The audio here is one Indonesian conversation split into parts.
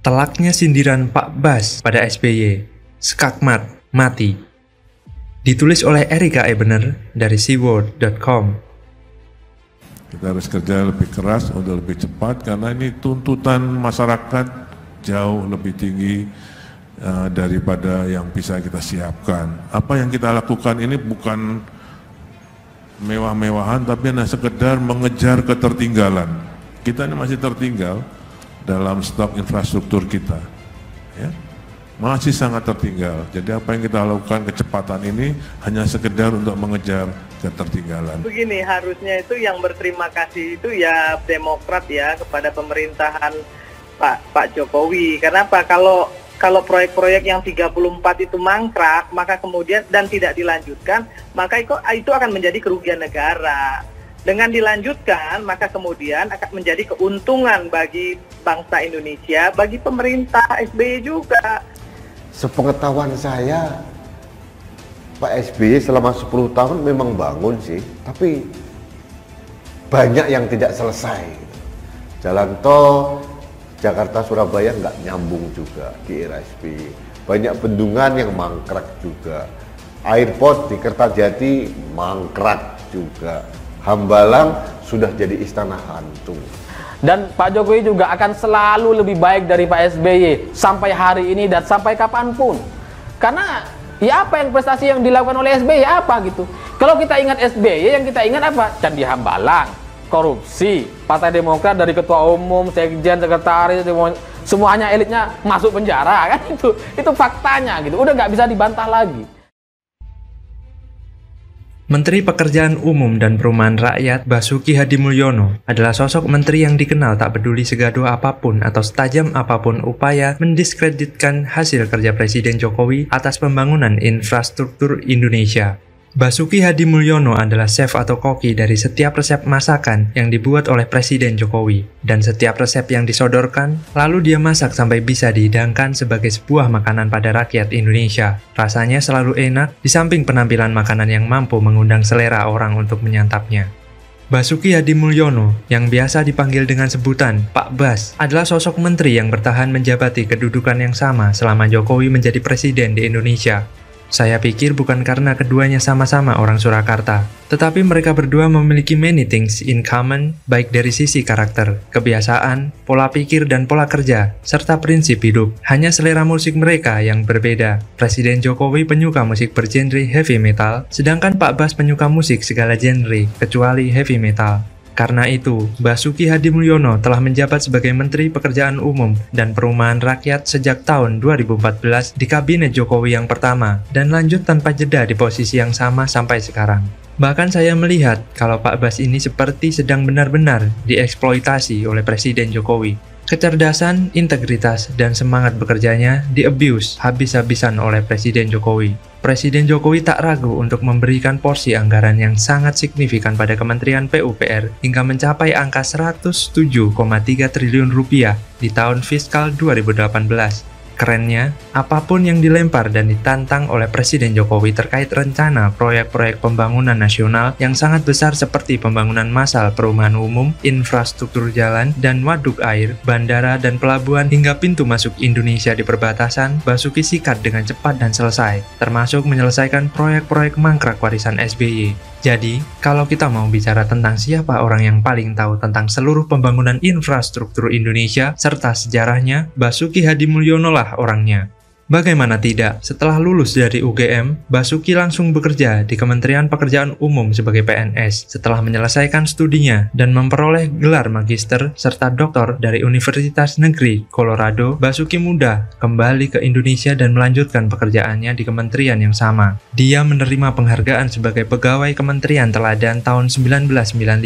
Telaknya sindiran Pak Bas pada SBY, skakmat, mati. Ditulis oleh Erika Ebener dari seaworld.com. Kita harus kerja lebih keras untuk lebih cepat karena ini tuntutan masyarakat jauh lebih tinggi daripada yang bisa kita siapkan. Apa yang kita lakukan ini bukan mewah-mewahan tapi hanya sekedar mengejar ketertinggalan. Kita ini masih tertinggal dalam stok infrastruktur kita, ya, masih sangat tertinggal. Jadi apa yang kita lakukan kecepatan ini hanya sekedar untuk mengejar ketertinggalan. Begini, harusnya itu yang berterima kasih itu ya Demokrat ya kepada pemerintahan Pak Jokowi. Karena apa? Kalau proyek-proyek yang 34 itu mangkrak, maka kemudian dan tidak dilanjutkan, maka itu akan menjadi kerugian negara. Dengan dilanjutkan, maka kemudian akan menjadi keuntungan bagi bangsa Indonesia, bagi pemerintah SBY juga. Sepengetahuan saya, Pak SBY selama 10 tahun memang bangun sih, tapi banyak yang tidak selesai. Jalan tol Jakarta-Surabaya nggak nyambung juga di era SBY. Banyak bendungan yang mangkrak juga. Airport di Kertajati mangkrak juga. Hambalang sudah jadi istana hantu. Dan Pak Jokowi juga akan selalu lebih baik dari Pak SBY sampai hari ini dan sampai kapanpun. Karena ya apa yang prestasi yang dilakukan oleh SBY apa gitu. Kalau kita ingat SBY, yang kita ingat apa? Candi Hambalang, korupsi, Partai Demokrat dari ketua umum, sekjen, sekretaris, semuanya elitnya masuk penjara kan, itu faktanya gitu. Udah nggak bisa dibantah lagi. Menteri Pekerjaan Umum dan Perumahan Rakyat Basuki Hadimulyono adalah sosok menteri yang dikenal tak peduli segaduh apapun atau setajam apapun upaya mendiskreditkan hasil kerja Presiden Jokowi atas pembangunan infrastruktur Indonesia. Basuki Hadimulyono adalah chef atau koki dari setiap resep masakan yang dibuat oleh Presiden Jokowi. Dan setiap resep yang disodorkan, lalu dia masak sampai bisa dihidangkan sebagai sebuah makanan pada rakyat Indonesia. Rasanya selalu enak, di samping penampilan makanan yang mampu mengundang selera orang untuk menyantapnya. Basuki Hadimulyono, yang biasa dipanggil dengan sebutan Pak Bas, adalah sosok menteri yang bertahan menjabati kedudukan yang sama selama Jokowi menjadi presiden di Indonesia. Saya pikir bukan karena keduanya sama-sama orang Surakarta, tetapi mereka berdua memiliki many things in common, baik dari sisi karakter, kebiasaan, pola pikir dan pola kerja, serta prinsip hidup. Hanya selera musik mereka yang berbeda. Presiden Jokowi penyuka musik bergenre heavy metal, sedangkan Pak Bas penyuka musik segala genre, kecuali heavy metal. Karena itu, Basuki Hadimulyono telah menjabat sebagai Menteri Pekerjaan Umum dan Perumahan Rakyat sejak tahun 2014 di Kabinet Jokowi yang pertama dan lanjut tanpa jeda di posisi yang sama sampai sekarang. Bahkan saya melihat kalau Pak Bas ini seperti sedang benar-benar dieksploitasi oleh Presiden Jokowi. Kecerdasan, integritas, dan semangat bekerjanya di-abuse habis-habisan oleh Presiden Jokowi. Presiden Jokowi tak ragu untuk memberikan porsi anggaran yang sangat signifikan pada Kementerian PUPR hingga mencapai angka 107,3 triliun rupiah di tahun fiskal 2018. Kerennya, apapun yang dilempar dan ditantang oleh Presiden Jokowi terkait rencana proyek-proyek pembangunan nasional yang sangat besar seperti pembangunan massal perumahan umum, infrastruktur jalan dan waduk air, bandara dan pelabuhan hingga pintu masuk Indonesia di perbatasan, Basuki sikat dengan cepat dan selesai, termasuk menyelesaikan proyek-proyek mangkrak warisan SBY. Jadi, kalau kita mau bicara tentang siapa orang yang paling tahu tentang seluruh pembangunan infrastruktur Indonesia serta sejarahnya, Basuki Hadimulyono lah orangnya. Bagaimana tidak, setelah lulus dari UGM, Basuki langsung bekerja di Kementerian Pekerjaan Umum sebagai PNS setelah menyelesaikan studinya dan memperoleh gelar magister serta doktor dari Universitas Negeri Colorado. Basuki muda kembali ke Indonesia dan melanjutkan pekerjaannya di kementerian yang sama. Dia menerima penghargaan sebagai pegawai Kementerian Teladan tahun 1995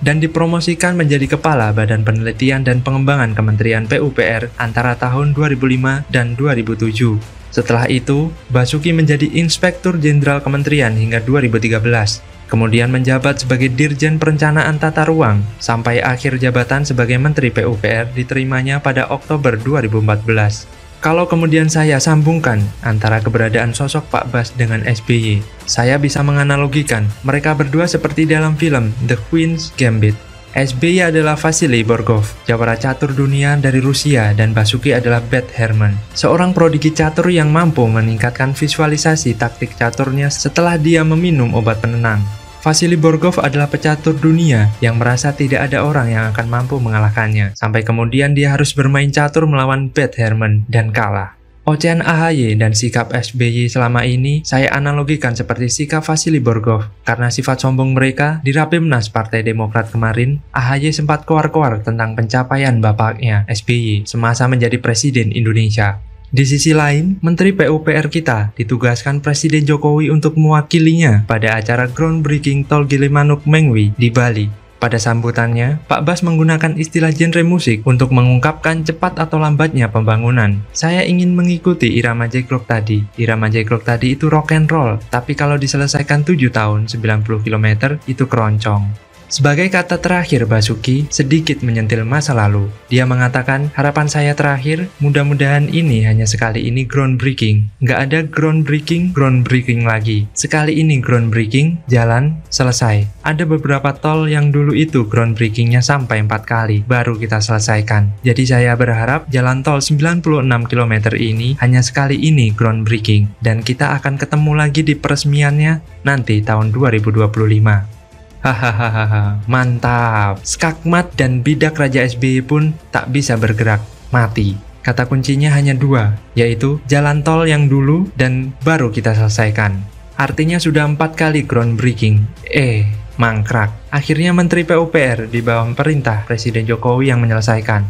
dan dipromosikan menjadi Kepala Badan Penelitian dan Pengembangan Kementerian PUPR antara tahun 2005 dan 2007. Setelah itu, Basuki menjadi Inspektur Jenderal Kementerian hingga 2013, kemudian menjabat sebagai Dirjen Perencanaan Tata Ruang, sampai akhir jabatan sebagai Menteri PUPR diterimanya pada Oktober 2014. Kalau kemudian saya sambungkan antara keberadaan sosok Pak Bas dengan SBY, saya bisa menganalogikan mereka berdua seperti dalam film The Queen's Gambit. SBY adalah Vasily Borgov, jawara catur dunia dari Rusia, dan Basuki adalah Beth Herman, seorang prodigi catur yang mampu meningkatkan visualisasi taktik caturnya setelah dia meminum obat penenang. Vasily Borgov adalah pecatur dunia yang merasa tidak ada orang yang akan mampu mengalahkannya, sampai kemudian dia harus bermain catur melawan Beth Herman dan kalah. Ocehan AHY dan sikap SBY selama ini saya analogikan seperti sikap Vasily Borgov. Karena sifat sombong mereka, di Rapimnas Partai Demokrat kemarin, AHY sempat koar-koar tentang pencapaian bapaknya, SBY, semasa menjadi Presiden Indonesia. Di sisi lain, Menteri PUPR kita ditugaskan Presiden Jokowi untuk mewakilinya pada acara groundbreaking Tol Gilimanuk-Mengwi di Bali. Pada sambutannya, Pak Bas menggunakan istilah genre musik untuk mengungkapkan cepat atau lambatnya pembangunan. Saya ingin mengikuti irama J-Clock tadi. Irama J-Clock tadi itu rock and roll, tapi kalau diselesaikan 7 tahun, 90 km, itu keroncong. Sebagai kata terakhir Basuki, sedikit menyentil masa lalu. Dia mengatakan, harapan saya terakhir, mudah-mudahan ini hanya sekali ini groundbreaking. Nggak ada groundbreaking lagi. Sekali ini groundbreaking, jalan, selesai. Ada beberapa tol yang dulu itu groundbreakingnya sampai 4 kali, baru kita selesaikan. Jadi saya berharap jalan tol 96 km ini hanya sekali ini groundbreaking. Dan kita akan ketemu lagi di peresmiannya nanti tahun 2025. Hahaha, mantap. Skakmat dan bidak Raja SBY pun tak bisa bergerak, mati. Kata kuncinya hanya 2, yaitu jalan tol yang dulu dan baru kita selesaikan. Artinya sudah 4 kali groundbreaking. Mangkrak. Akhirnya Menteri PUPR di bawah perintah Presiden Jokowi yang menyelesaikan.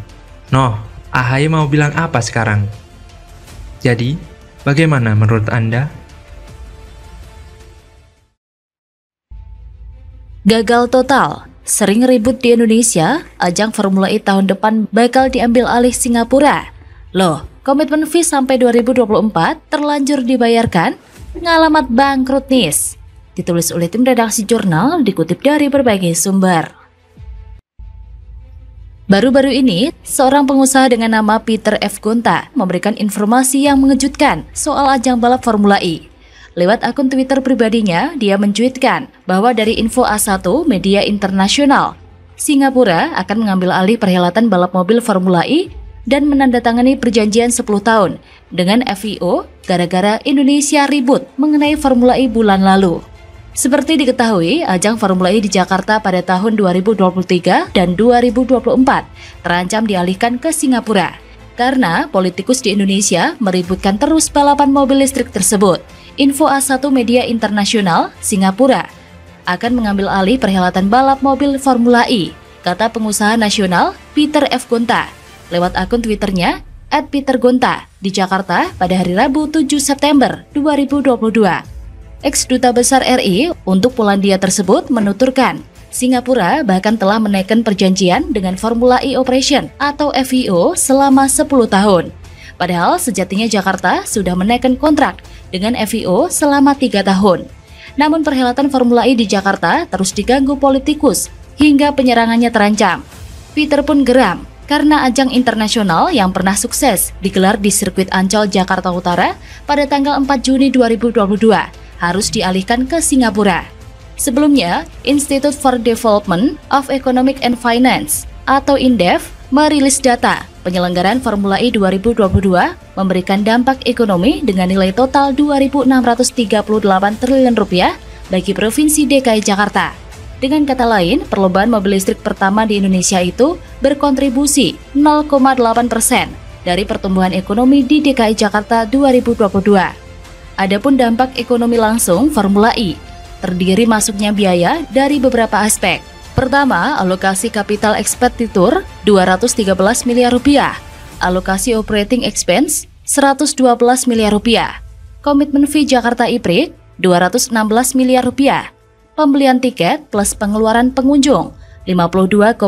Noh, AHY mau bilang apa sekarang? Jadi, bagaimana menurut Anda? Gagal total, sering ribut di Indonesia, ajang Formula E tahun depan bakal diambil alih Singapura. Loh, komitmen fee sampai 2024 terlanjur dibayarkan? Ngalamat bangkrut nis. Ditulis oleh tim redaksi jurnal, dikutip dari berbagai sumber. Baru-baru ini, seorang pengusaha dengan nama Peter F. Gonta memberikan informasi yang mengejutkan soal ajang balap Formula E. Lewat akun Twitter pribadinya, dia mencuitkan bahwa dari info A1 media internasional, Singapura akan mengambil alih perhelatan balap mobil Formula E dan menandatangani perjanjian 10 tahun dengan FIO gara-gara Indonesia ribut mengenai Formula E bulan lalu. Seperti diketahui, ajang Formula E di Jakarta pada tahun 2023 dan 2024 terancam dialihkan ke Singapura karena politikus di Indonesia meributkan terus balapan mobil listrik tersebut. Info A1 media internasional, Singapura akan mengambil alih perhelatan balap mobil Formula E, kata pengusaha nasional Peter F. Gonta lewat akun Twitternya @petergonta di Jakarta pada hari Rabu 7 September 2022. Ex-Duta Besar RI untuk Polandia tersebut menuturkan, Singapura bahkan telah menaikkan perjanjian dengan Formula E Operation atau FIO selama 10 tahun. Padahal sejatinya Jakarta sudah menaikkan kontrak dengan FIO selama 3 tahun. Namun perhelatan Formula E di Jakarta terus diganggu politikus hingga penyerangannya terancam. Peter pun geram karena ajang internasional yang pernah sukses digelar di sirkuit Ancol Jakarta Utara pada tanggal 4 Juni 2022 harus dialihkan ke Singapura. Sebelumnya, Institute for Development of Economic and Finance atau INDEF merilis data penyelenggaraan Formula E 2022 memberikan dampak ekonomi dengan nilai total 2.638 triliun rupiah bagi Provinsi DKI Jakarta. Dengan kata lain, perlombaan mobil listrik pertama di Indonesia itu berkontribusi 0,8% dari pertumbuhan ekonomi di DKI Jakarta 2022. Adapun dampak ekonomi langsung Formula E terdiri masuknya biaya dari beberapa aspek. Pertama, alokasi kapital ekspenditur 213 miliar rupiah, alokasi operating expense 112 miliar rupiah, komitmen fee Jakarta E-Prix 216 miliar rupiah, pembelian tiket plus pengeluaran pengunjung 52,4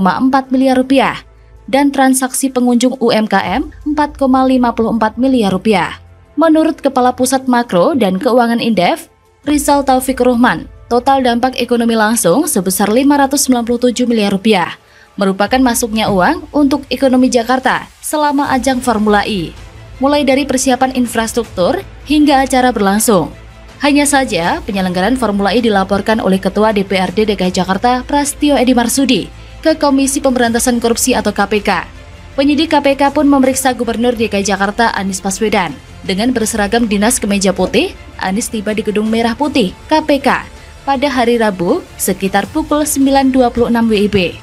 miliar rupiah, dan transaksi pengunjung UMKM 4,54 miliar rupiah. Menurut Kepala Pusat Makro dan Keuangan Indef, Rizal Taufik Ruhman, total dampak ekonomi langsung sebesar 597 miliar rupiah, merupakan masuknya uang untuk ekonomi Jakarta selama ajang Formula E, mulai dari persiapan infrastruktur hingga acara berlangsung. Hanya saja, penyelenggaraan Formula E dilaporkan oleh Ketua DPRD DKI Jakarta Prastio Edi Marsudi ke Komisi Pemberantasan Korupsi atau KPK. Penyidik KPK pun memeriksa Gubernur DKI Jakarta Anies Baswedan. Dengan berseragam dinas kemeja putih, Anies tiba di Gedung Merah Putih, KPK, pada hari Rabu sekitar pukul 9.26 WIB.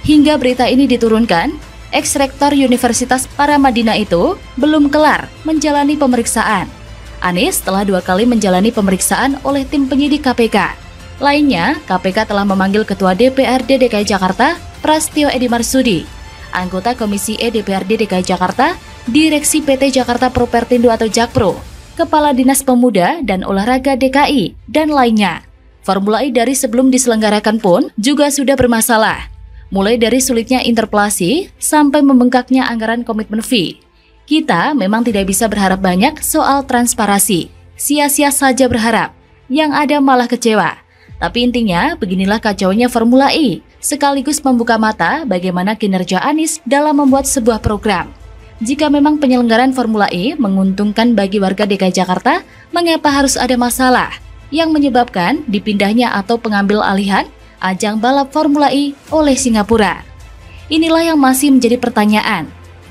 Hingga berita ini diturunkan, ex-rektor Universitas Paramadina itu belum kelar menjalani pemeriksaan. Anies telah 2 kali menjalani pemeriksaan oleh tim penyidik KPK. Lainnya, KPK telah memanggil Ketua DPRD DKI Jakarta, Prastio Edi Marsudi, anggota Komisi E DPRD DKI Jakarta, Direksi PT Jakarta Propertindo atau Jakpro, Kepala Dinas Pemuda dan Olahraga DKI, dan lainnya. Formula E dari sebelum diselenggarakan pun juga sudah bermasalah. Mulai dari sulitnya interpelasi sampai membengkaknya anggaran komitmen fee. Kita memang tidak bisa berharap banyak soal transparansi. Sia-sia saja berharap. Yang ada malah kecewa. Tapi intinya beginilah kacaunya Formula E, sekaligus membuka mata bagaimana kinerja Anies dalam membuat sebuah program. Jika memang penyelenggaraan Formula E menguntungkan bagi warga DKI Jakarta, mengapa harus ada masalah yang menyebabkan dipindahnya atau pengambil alihan ajang balap Formula E oleh Singapura? Inilah yang masih menjadi pertanyaan.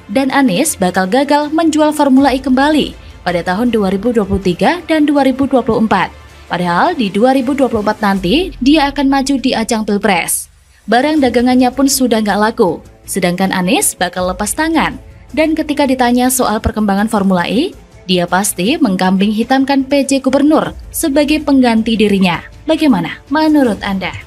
Dan Anies bakal gagal menjual Formula E kembali pada tahun 2023 dan 2024. Padahal di 2024 nanti dia akan maju di ajang Pilpres. Barang dagangannya pun sudah nggak laku, sedangkan Anies bakal lepas tangan. Dan ketika ditanya soal perkembangan Formula E, dia pasti mengkambing hitamkan PJ Gubernur sebagai pengganti dirinya. Bagaimana menurut Anda?